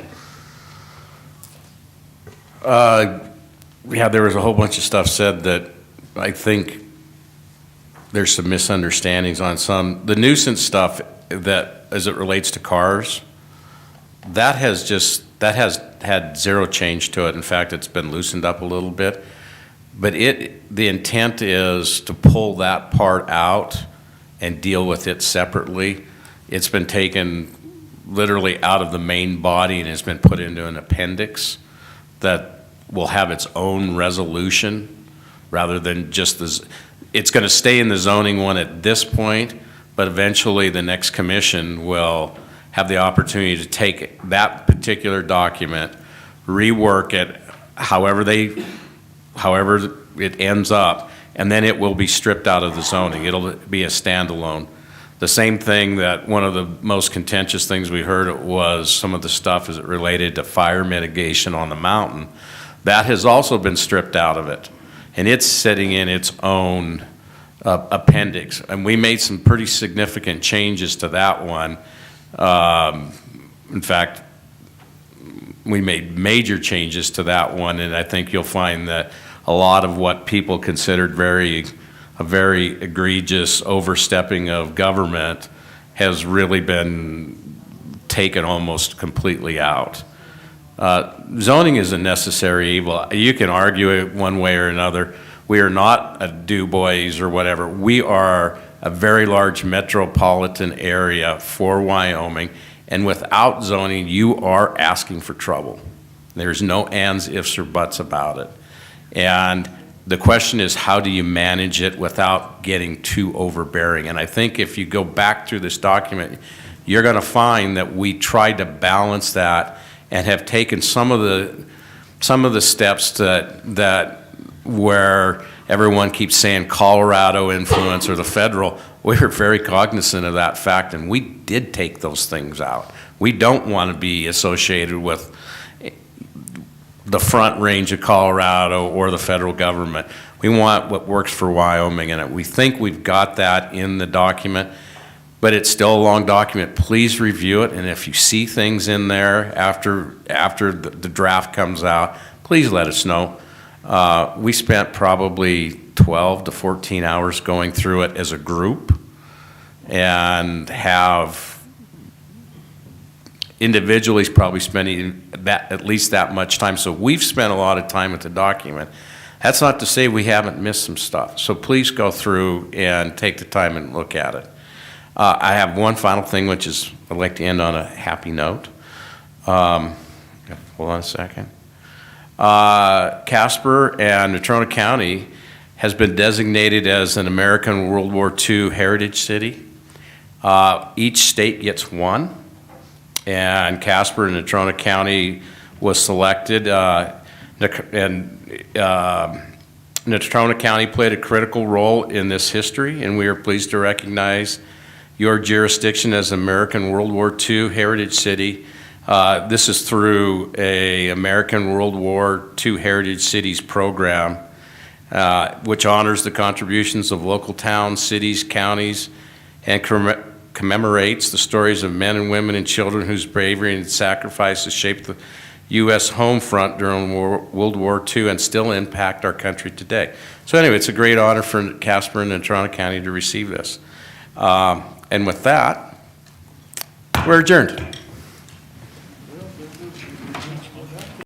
Yeah, there was a whole bunch of stuff said that I think there's some misunderstandings on some. The nuisance stuff that, as it relates to cars, that has had zero change to it. In fact, it's been loosened up a little bit. But the intent is to pull that part out and deal with it separately. It's been taken literally out of the main body and has been put into an appendix that will have its own resolution rather than just this. It's going to stay in the zoning one at this point, but eventually the next commission will have the opportunity to take that particular document, rework it however it ends up, and then it will be stripped out of the zoning. It'll be a standalone. The same thing that one of the most contentious things we heard was some of the stuff as it related to fire mitigation on the mountain. That has also been stripped out of it, and it's sitting in its own appendix. And we made some pretty significant changes to that one. In fact, we made major changes to that one, and I think you'll find that a lot of what people considered a very egregious overstepping of government has really been taken almost completely out. Zoning is a necessary evil. You can argue it one way or another. We are not a Du Bois or whatever. We are a very large metropolitan area for Wyoming, and without zoning, you are asking for trouble. There's no ands, ifs, or buts about it. And the question is, how do you manage it without getting too overbearing? And I think if you go back through this document, you're going to find that we tried to balance that and have taken some of the steps that where everyone keeps saying Colorado influence or the federal. We're very cognizant of that fact, and we did take those things out. We don't want to be associated with the Front Range of Colorado or the federal government. We want what works for Wyoming, and we think we've got that in the document, but it's still a long document. Please review it, and if you see things in there after the draft comes out, please let us know. We spent probably 12 to 14 hours going through it as a group, and have individually probably spending at least that much time. So we've spent a lot of time with the document. That's not to say we haven't missed some stuff. So please go through and take the time and look at it. I have one final thing, which is I'd like to end on a happy note. Hold on a second. Casper and Natrona County has been designated as an American World War II Heritage City. Each state gets one, and Casper and Natrona County was selected, and Natrona County played a critical role in this history, and we are pleased to recognize your jurisdiction as American World War II Heritage City. This is through a American World War II Heritage Cities program, which honors the contributions of local towns, cities, counties, and commemorates the stories of men and women and children whose bravery and sacrifices shaped the U.S. home front during World War II and still impact our country today. So anyway, it's a great honor for Casper and Natrona County to receive this. And with that, we're adjourned.